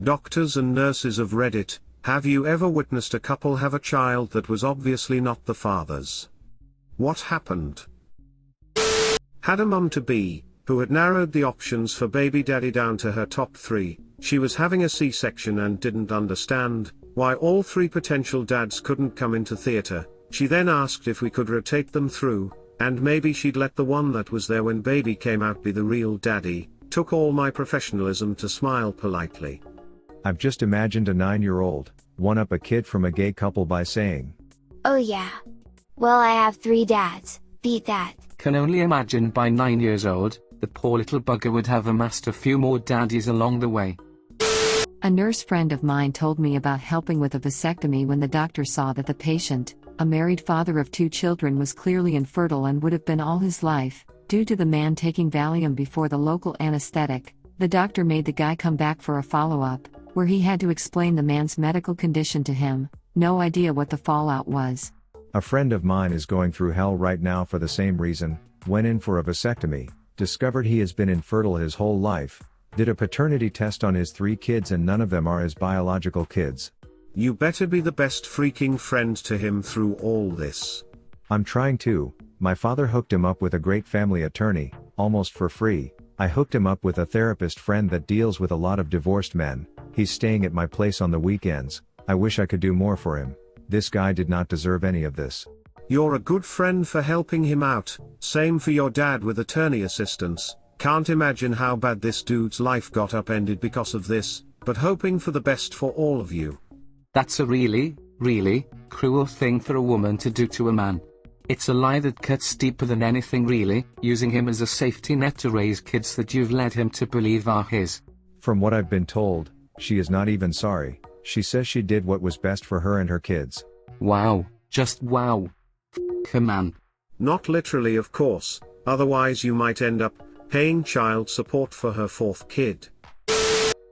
Doctors and nurses of Reddit, have you ever witnessed a couple have a child that was obviously not the father's? What happened? Had a mum-to-be, who had narrowed the options for baby daddy down to her top 3, she was having a C-section and didn't understand why all 3 potential dads couldn't come into theater. She then asked if we could rotate them through, and maybe she'd let the one that was there when baby came out be the real daddy. Took all my professionalism to smile politely. I've just imagined a 9-year-old one-up a kid from a gay couple by saying, "Oh yeah. Well, I have 3 dads, beat that." Can only imagine by 9 years old, the poor little bugger would have amassed a few more daddies along the way. A nurse friend of mine told me about helping with a vasectomy when the doctor saw that the patient, a married father of 2 children, was clearly infertile and would have been all his life, due to the man taking Valium before the local anesthetic. The doctor made the guy come back for a follow-up, where he had to explain the man's medical condition to him. No idea what the fallout was. a friend of mine is going through hell right now for the same reason, went in for a vasectomy, discovered he has been infertile his whole life, did a paternity test on his 3 kids and none of them are his biological kids. You better be the best freaking friend to him through all this. I'm trying to. My father hooked him up with a great family attorney, almost for free. I hooked him up with a therapist friend that deals with a lot of divorced men. He's staying at my place on the weekends. I wish I could do more for him. This guy did not deserve any of this. You're a good friend for helping him out, same for your dad with attorney assistance. Can't imagine how bad this dude's life got upended because of this, but hoping for the best for all of you. That's a really, really cruel thing for a woman to do to a man. It's a lie that cuts deeper than anything really, using him as a safety net to raise kids that you've led him to believe are his. From what I've been told, she is not even sorry. She says she did what was best for her and her kids. Wow, just wow. Come on. Not literally, of course, otherwise you might end up paying child support for her 4th kid.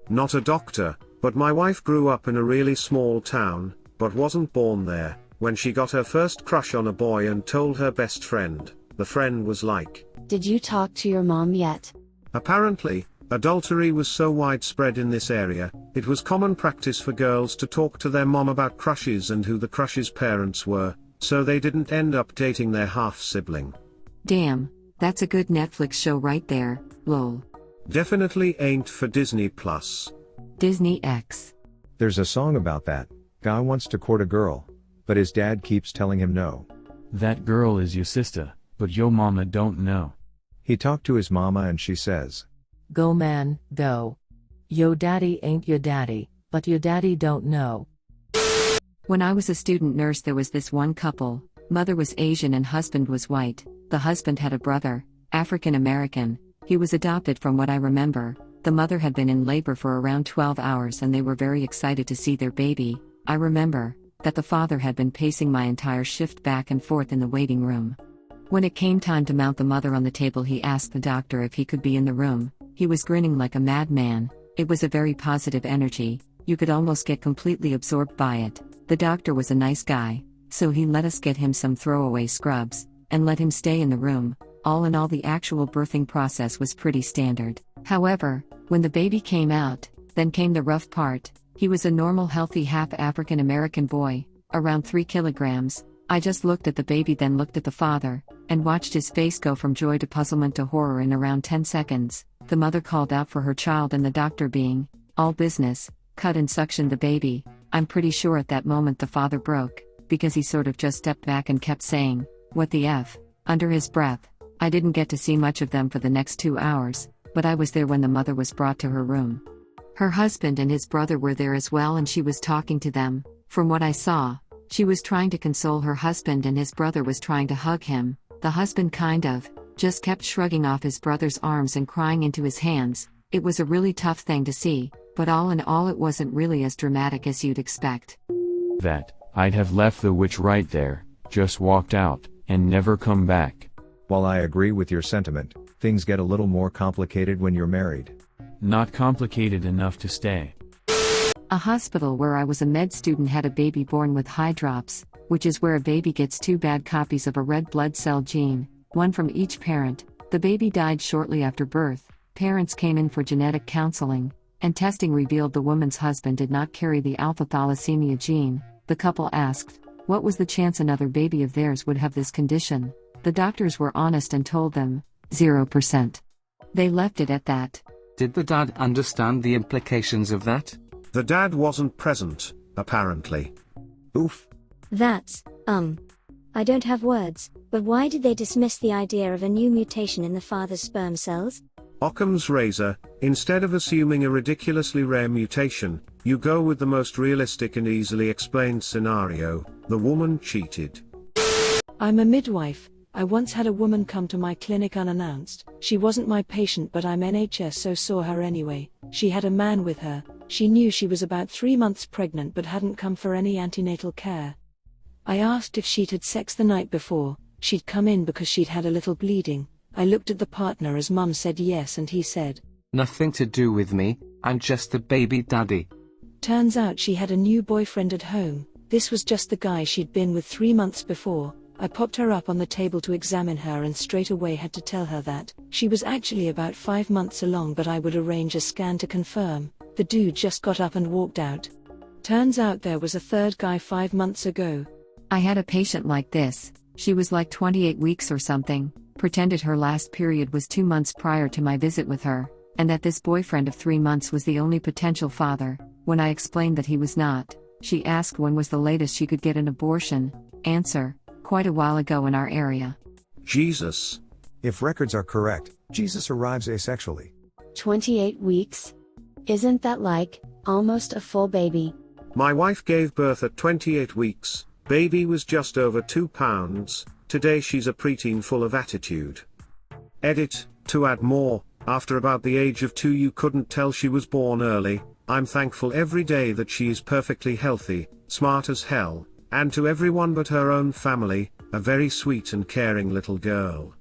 Not a doctor, but my wife grew up in a really small town, but wasn't born there, when she got her first crush on a boy and told her best friend. The friend was like, "Did you talk to your mom yet?" Apparently, adultery was so widespread in this area, it was common practice for girls to talk to their mom about crushes and who the crush's parents were, so they didn't end up dating their half-sibling. Damn, that's a good Netflix show right there, lol. Definitely ain't for Disney Plus. Disney X. There's a song about that. Guy wants to court a girl, but his dad keeps telling him no. That girl is your sister, but your mama don't know. He talked to his mama and she says, "Go man, go. Yo daddy ain't your daddy, but your daddy don't know." When I was a student nurse, there was this one couple. Mother was Asian and husband was white. The husband had a brother, African American. He was adopted from what I remember. The mother had been in labor for around 12 hours and they were very excited to see their baby. I remember that the father had been pacing my entire shift back and forth in the waiting room. When it came time to mount the mother on the table, he asked the doctor if he could be in the room. He was grinning like a madman. It was a very positive energy. You could almost get completely absorbed by it. The doctor was a nice guy, so he let us get him some throwaway scrubs, and let him stay in the room. All in all, the actual birthing process was pretty standard. However, when the baby came out, then came the rough part. He was a normal healthy half African American boy, around 3 kilograms. I just looked at the baby, then looked at the father, and watched his face go from joy to puzzlement to horror in around 10 seconds. The mother called out for her child and the doctor, being all business, cut and suctioned the baby. I'm pretty sure at that moment the father broke, because he sort of just stepped back and kept saying, "What the F?" under his breath. I didn't get to see much of them for the next 2 hours, but I was there when the mother was brought to her room. Her husband and his brother were there as well and she was talking to them. From what I saw, she was trying to console her husband and his brother was trying to hug him. The husband kind of just kept shrugging off his brother's arms and crying into his hands. It was a really tough thing to see, but all in all it wasn't really as dramatic as you'd expect. That, I'd have left the witch right there, just walked out, and never come back. While I agree with your sentiment, things get a little more complicated when you're married. Not complicated enough to stay. A hospital where I was a med student had a baby born with high drops, which is where a baby gets 2 bad copies of a red blood cell gene, one from each parent. The baby died shortly after birth. Parents came in for genetic counseling, and testing revealed the woman's husband did not carry the alpha thalassemia gene. The couple asked, what was the chance another baby of theirs would have this condition? The doctors were honest and told them, 0%. They left it at that. Did the dad understand the implications of that? The dad wasn't present, apparently. Oof. That's, I don't have words, but why did they dismiss the idea of a new mutation in the father's sperm cells? Occam's razor, instead of assuming a ridiculously rare mutation, you go with the most realistic and easily explained scenario: the woman cheated. I'm a midwife. I once had a woman come to my clinic unannounced. She wasn't my patient, but I'm NHS, so saw her anyway. She had a man with her. She knew she was about 3 months pregnant but hadn't come for any antenatal care. I asked if she'd had sex the night before. She'd come in because she'd had a little bleeding. I looked at the partner as mum said yes, and he said, Nothing to do with me, I'm just the baby daddy. Turns out she had a new boyfriend at home. This was just the guy she'd been with 3 months before. I popped her up on the table to examine her and straight away had to tell her that she was actually about 5 months along, but I would arrange a scan to confirm. The dude just got up and walked out. Turns out there was a third guy 5 months ago. I had a patient like this. She was like 28 weeks or something, pretended her last period was 2 months prior to my visit with her, and that this boyfriend of 3 months was the only potential father. When I explained that he was not, she asked when was the latest she could get an abortion. Answer: quite a while ago in our area. Jesus. If records are correct, Jesus arrives asexually. 28 weeks? Isn't that like, almost a full baby? My wife gave birth at 28 weeks, baby was just over 2 pounds, today she's a preteen full of attitude. Edit, to add more, after about the age of 2 you couldn't tell she was born early. I'm thankful every day that she is perfectly healthy, smart as hell, and to everyone but her own family, a very sweet and caring little girl.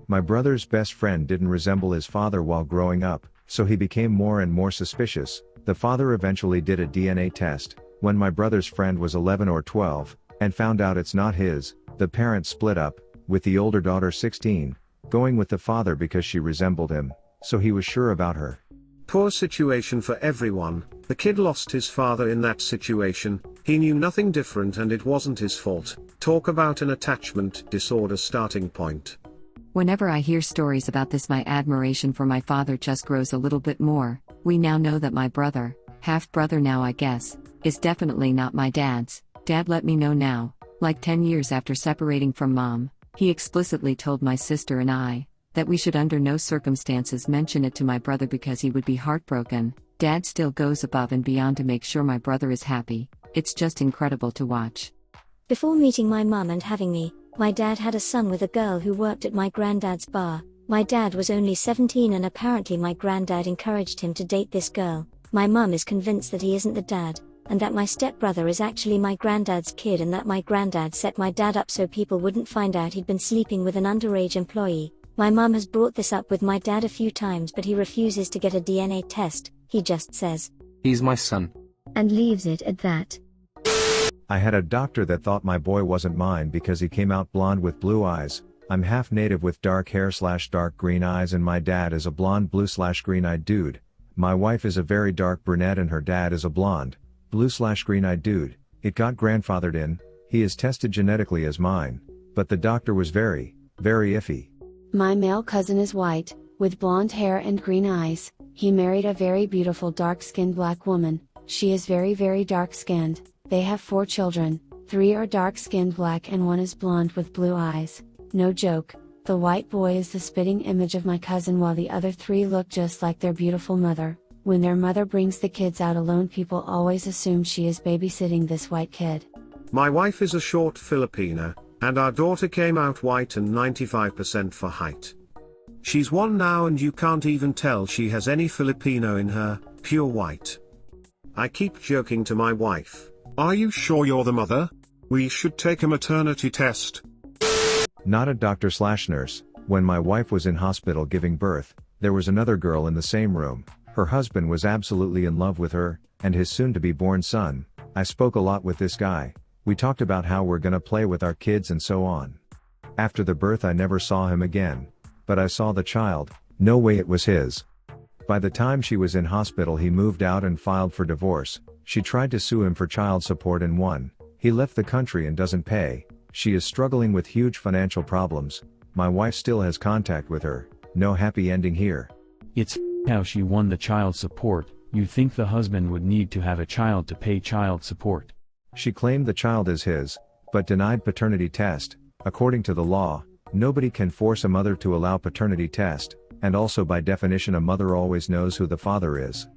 My brother's best friend didn't resemble his father while growing up, so he became more and more suspicious. The father eventually did a DNA test. When my brother's friend was 11 or 12, and found out it's not his, the parents split up, with the older daughter 16, going with the father because she resembled him, so he was sure about her. Poor situation for everyone. The kid lost his father in that situation, he knew nothing different and it wasn't his fault. Talk about an attachment disorder starting point. Whenever I hear stories about this, my admiration for my father just grows a little bit more. We now know that my brother, half-brother now I guess, is definitely not my dad's. Dad let me know now, like 10 years after separating from mom. He explicitly told my sister and I that we should under no circumstances mention it to my brother because he would be heartbroken. Dad still goes above and beyond to make sure my brother is happy. It's just incredible to watch. Before meeting my mum and having me, my dad had a son with a girl who worked at my granddad's bar. My dad was only 17 and apparently my granddad encouraged him to date this girl. My mum is convinced that he isn't the dad, and that my stepbrother is actually my granddad's kid, and that my granddad set my dad up so people wouldn't find out he'd been sleeping with an underage employee. My mum has brought this up with my dad a few times, but he refuses to get a DNA test. He just says, He's my son. And leaves it at that. I had a doctor that thought my boy wasn't mine because he came out blonde with blue eyes. I'm half native with dark hair / dark green eyes, and my dad is a blonde blue / green eyed dude. My wife is a very dark brunette and her dad is a blonde, blue / green eyed dude. It got grandfathered in. He is tested genetically as mine, but the doctor was very, very iffy. My male cousin is white, with blonde hair and green eyes. He married a very beautiful dark-skinned black woman. She is very, very dark-skinned. They have 4 children, 3 are dark-skinned black and 1 is blonde with blue eyes. No joke, the white boy is the spitting image of my cousin while the other 3 look just like their beautiful mother. When their mother brings the kids out alone, people always assume she is babysitting this white kid. My wife is a short Filipina, and our daughter came out white and 95% for height. She's 1 now and you can't even tell she has any Filipino in her, pure white. I keep joking to my wife, "Are you sure you're the mother? We should take a maternity test." Not a doctor / nurse. When my wife was in hospital giving birth, there was another girl in the same room. Her husband was absolutely in love with her, and his soon-to-be-born son. I spoke a lot with this guy. We talked about how we're gonna play with our kids and so on. After the birth I never saw him again. But I saw the child, no way it was his. By the time she was in hospital he moved out and filed for divorce. She tried to sue him for child support and won. He left the country and doesn't pay. She is struggling with huge financial problems. My wife still has contact with her. No happy ending here. It's how she won the child support. You'd think the husband would need to have a child to pay child support. She claimed the child is his, but denied paternity test. According to the law, nobody can force a mother to allow paternity test, and also by definition a mother always knows who the father is.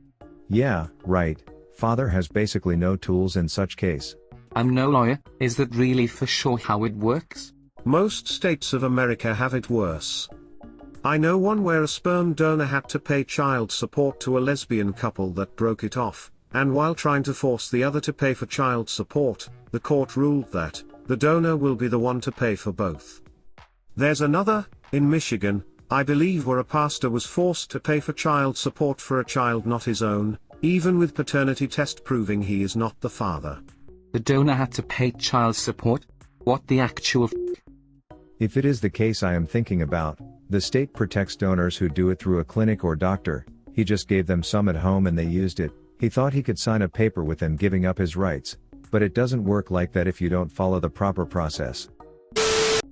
Yeah, right, father has basically no tools in such case. I'm no lawyer, is that really for sure how it works? Most states of America have it worse. I know one where a sperm donor had to pay child support to a lesbian couple that broke it off, and while trying to force the other to pay for child support, the court ruled that the donor will be the one to pay for both. There's another, in Michigan, I believe, where a pastor was forced to pay for child support for a child not his own, even with paternity test proving he is not the father. The donor had to pay child support? What the actual If it is the case I am thinking about, the state protects donors who do it through a clinic or doctor. He just gave them some at home and they used it. He thought he could sign a paper with them giving up his rights. But it doesn't work like that if you don't follow the proper process.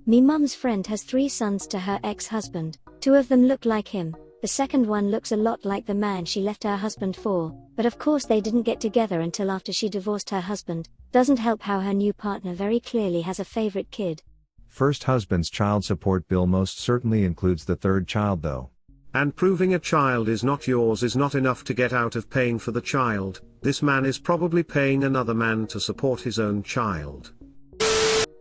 Me mum's friend has 3 sons to her ex-husband. 2 of them look like him. The second one looks a lot like the man she left her husband for, but of course they didn't get together until after she divorced her husband. Doesn't help how her new partner very clearly has a favorite kid. First husband's child support bill most certainly includes the third child though. And proving a child is not yours is not enough to get out of paying for the child. This man is probably paying another man to support his own child.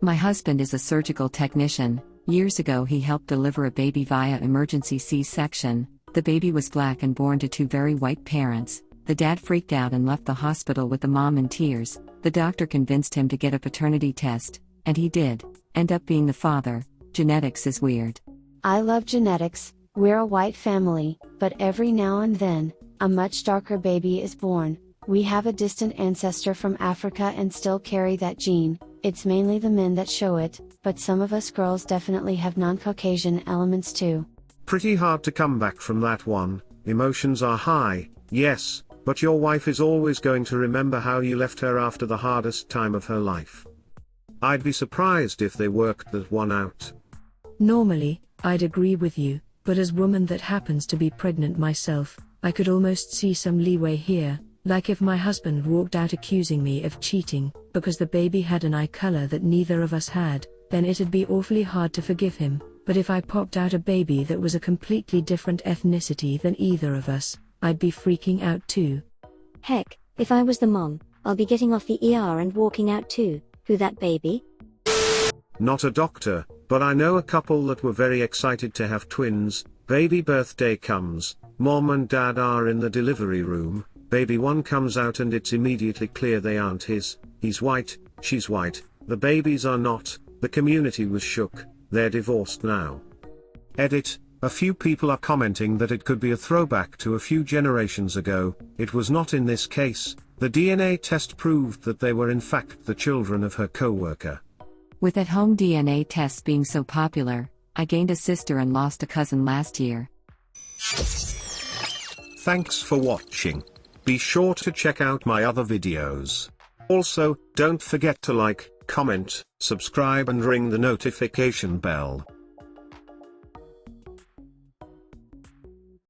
My husband is a surgical technician. Years ago he helped deliver a baby via emergency C-section. The baby was black and born to 2 very white parents. The dad freaked out and left the hospital with the mom in tears. The doctor convinced him to get a paternity test, and he did. End up being the father. Genetics is weird. I love genetics. We're a white family, but every now and then, a much darker baby is born. We have a distant ancestor from Africa and still carry that gene. It's mainly the men that show it, but some of us girls definitely have non-Caucasian elements too. Pretty hard to come back from that one. Emotions are high, yes, but your wife is always going to remember how you left her after the hardest time of her life. I'd be surprised if they worked that one out. Normally, I'd agree with you, but as woman that happens to be pregnant myself, I could almost see some leeway here, like if my husband walked out accusing me of cheating, because the baby had an eye color that neither of us had, then it'd be awfully hard to forgive him, but if I popped out a baby that was a completely different ethnicity than either of us, I'd be freaking out too. Heck, if I was the mom, I'll be getting off the ER and walking out too. Who that baby? Not a doctor, but I know a couple that were very excited to have twins. Baby birthday comes, mom and dad are in the delivery room, baby one comes out and it's immediately clear they aren't his. He's white, she's white, the babies are not. The community was shook. They're divorced now. Edit. A few people are commenting that it could be a throwback to a few generations ago. It was not in this case. The DNA test proved that they were in fact the children of her co-worker. With at-home DNA tests being so popular, I gained a sister and lost a cousin last year. Thanks for watching. Be sure to check out my other videos. Also, don't forget to like, comment, subscribe and ring the notification bell.